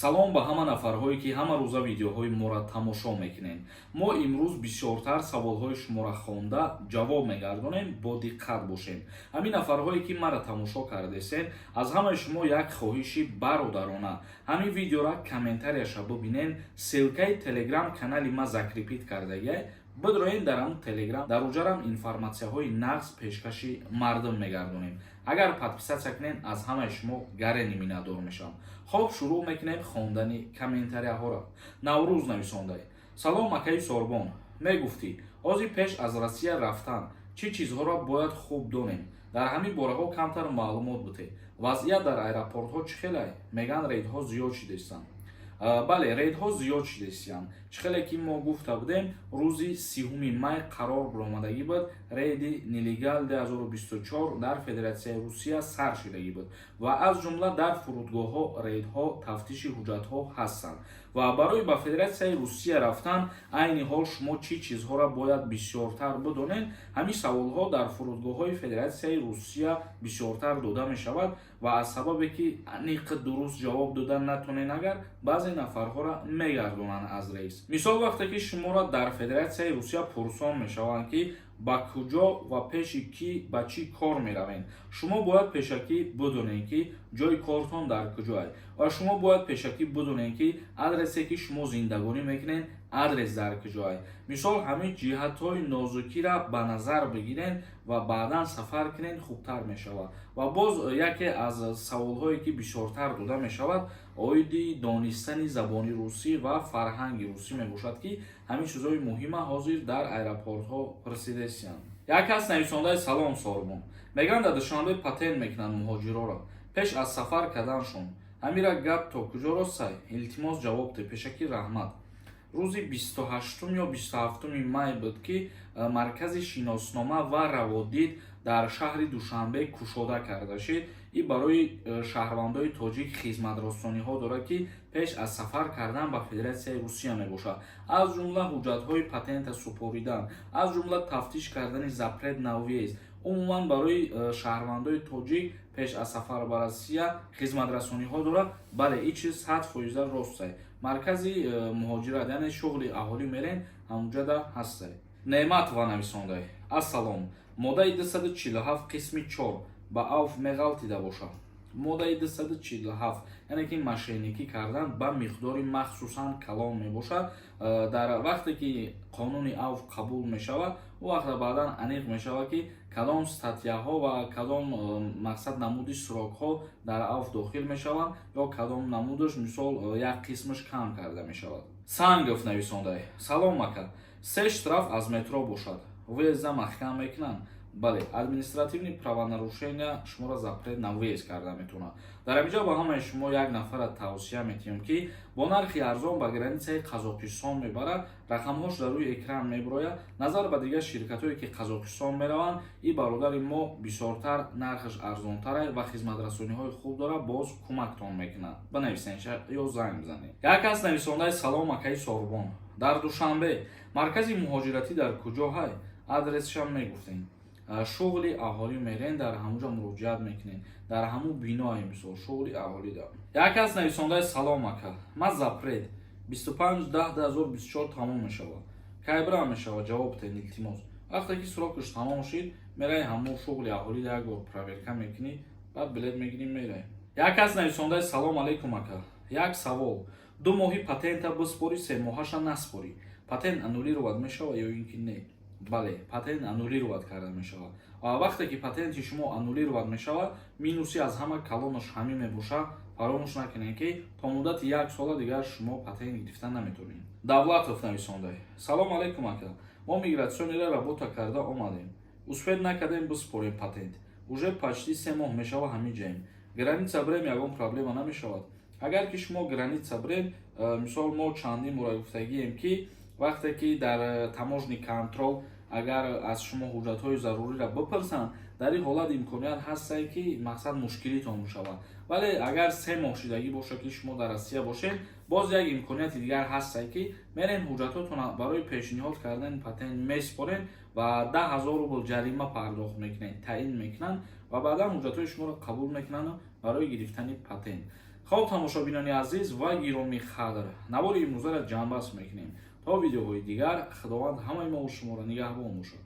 салом ба ҳама нафарҳое ки ҳама рӯза видеоҳои моро тамошо мекунед. Мо имрӯз бисёртар саволҳои шуморо хонда ҷавоб мегардонем. Бо диққат бошед. ҳамин нафарҳое ки маро тамошо кардесен, аз ҳамаи шумо як хоҳиши бародарона. ҳамин видеоро комментарияша бубинен, ссилкаи телеграм канали ма закрепит кардагия. Бидроен дар ҳамун телеграм дар уҷарам информатсияҳои нағз пешкаши мардум мегардонем. Агар подписатсия кунед, аз ҳамаи шумо гарени миннатдор мешавам. Хоб, шурӯъ мекунем хондани комментарияҳоро. Наврӯз нависондай: салом акаи Сорбон, мегуфтӣ ҳозир пеш аз Россия рафтан чӣ чизҳоро бояд хуб донем? Дар ҳамин бораҳо камтар маълумот битед. Вазъият дар аэропортҳо чӣ хеле? Меган рейдҳо зиёд шудастанд. бале, рейдҳо зиёд шудастанд. Чӣ хеле ки мо гуфта будем, рӯзи 3 май қарор баромадагӣ буд рейди нелегал 2024 дар Федератсияи Русия сар шудагӣ буд ва аз ҷумла дар фурудгоҳҳо рейдҳо, тафтиши ҳуҷҷатҳо ҳастанд. ва барои ба Федератсияи Русия рафтан айни ҳол шумо чӣ чизҳоро бояд бисёртар бидонед? Ҳамин саволҳо дар фурудгоҳҳои Федератсияи Русия бисёртар дода мешавад ва аз сабабе ки аниқ дуруст ҷавоб дода натонен, агар баъзе нафарҳоро мегардонанд аз рейс. Мисол, вақте ки шуморо дар Федератсияи Русия пурсон мешаванд ки ба куҷо ва пеши ки ба чӣ кор меравед, шумо бояд пешакӣ бидонед ки ҷои кортон дар куҷоаст ва шумо бояд пешакӣ бидонед ки адресе ки шумо зиндагонӣ мекунед, адрес дар куҷоаст. Мисол, ҳамин ҷиҳатҳои нозукиро ба назар бигиред ва баъдан сафар кунед, хубтар мешавад. ва боз яке аз саволҳое ки бисёртар дода мешавад, оиди донистани забони русӣ ва фарҳанги русӣ мебошад ки ҳамин чизҳои муҳима ҳозир дар аэропортҳо пресидентсиянд. Як кас нависондаи: салом Сорбон, мегӯянд дар душанбе патент мекунанд муҳоҷироро пеш аз сафар карданшон. ҳамира гап то куҷо ростай? Илтимос ҷавоб дед. Пешакӣ раҳмат. рӯзи 28 ё 27 май буд ки маркази шиноснома ва раводид дар шаҳри Душанбе кушода карда шуд. И барои шаҳрвандои тоҷик хизматрасониҳо дорад ки пеш аз сафар кардан ба Федератсияи Русия мебошад. аз ҷумла ҳуҷҷатҳои патента супоридан, аз ҷумла тафтиш кардани запрет на въезд. умуман барои шаҳрвандои тоҷик пеш аз сафар ба Россия хизматрасониҳо дорад. бале, ин чиз 100% ростай. маркази муҳоҷират, яъне шуғли аҳолӣ мерен, ҳамуҷада ҳастай. Неъматова нависондай: ассалом, моддаи 247 қисми 4 ба авф меғалтида бошад. моддаи 247 яъне ки мошенникӣ кардан ба миқдори махсусан калон мебошад. дар вақте ки қонуни авф қабул мешавад, у вақта баъдан аниқ мешавад ки кадом статьяҳо ва кадом мақсад намуди сурокҳо дар авф дохил мешаванд ё кадом намудаш, мисол, як қисмаш кам карда мешавад. Сангов нависондай: салом ака, 3 штраф аз метро бошад, въезда маҳкам мекунанд. бале, административни правонарушения шуморо запрет на въезд карда метавонад. дар инҷо ба ҳамаи шумо як нафара тавсия метиҳем ки бо нархи арзон ба границаи Қазоқистон мебарад, рақамҳош дар рӯи экран мебирояд. назар ба дигар ширкатҳое ки Қазоқистон мераванд, и бародари мо бисёртар нархаш арзонтар ва хизматрасониҳои хуб дорад, боз кӯмактон мекунад. Банависед ё занг бизанед. Як кас нависондаи: салом акаи Сорбон, дар Душанбе маркази муҳоҷиратӣ дар куҷо ҳай? адресшам мегуфтем. шуғли аҳолӣ мерен, дар ҳамуҷа муроҷиат мекунед, дар ҳамун биное, мисол, шуғли аҳолӣ дорад. Як кас нависондаи: салом ака, ман запрет 25/10/2024 тамом мешавад. кай бирам мешавад? ҷавоб дед илтимос. вақте ки срокаш тамом шуд, мераи ҳамун шуғли аҳолӣ як бор проверка мекунӣ, баъд билет мегирӣ, мераи. Як кас нависондаи: салом алейкум ака, як савол, 2 моҳи патента биспорӣ, 3 моҳаша наспорӣ, патент аннулировать мешавад ё ин ки не? бале, патент аннулировать карда мешавад. вақте ки патенти шумо аннулировать мешавад, минуси аз ҳама калонаш ҳамин мебошад. фаромӯш накунед ки то муддати 1 сола дигар шумо патент гирифта наметавонед. Давлатов нависондай: салом алейкум ака, мо мигратсиониро работа карда омадем, успед накардем биспорем патент. уже почти 3 моҳ мешавад ҳамин ҷаем. граница бирем, ягон проблема намешавад. агар ки шумо граница бирем, мисол, мо чандин бора гуфтагием ки вақте ки дар таможни контрол агар аз шумо ҳуҷҷатҳои заруриро бипурсанд, дар ин ҳолат имконият ҳастае ки мақсад мушкилитон бишавад. вале агар 3 моҳ шудагӣ бошад ки шумо дар Россия бошед, боз як имконияти дигар ҳастае ки мерен ҳуҷҷатотонро барои пешниҳод кардани патент меспорен ва 10,000 рубл ҷарима пардохт мекунед, таъин мекунанд ва баъдан ҳуҷҷатҳои шуморо қабул мекунанд барои гирифтани патент. хоб тамошобинони азиз ва гироми қадр, навори имрӯзаро ҷамъбаст мекунем. То видеоҳои дигар, худованд ҳамаи мо шуморо нигаҳбон бошад.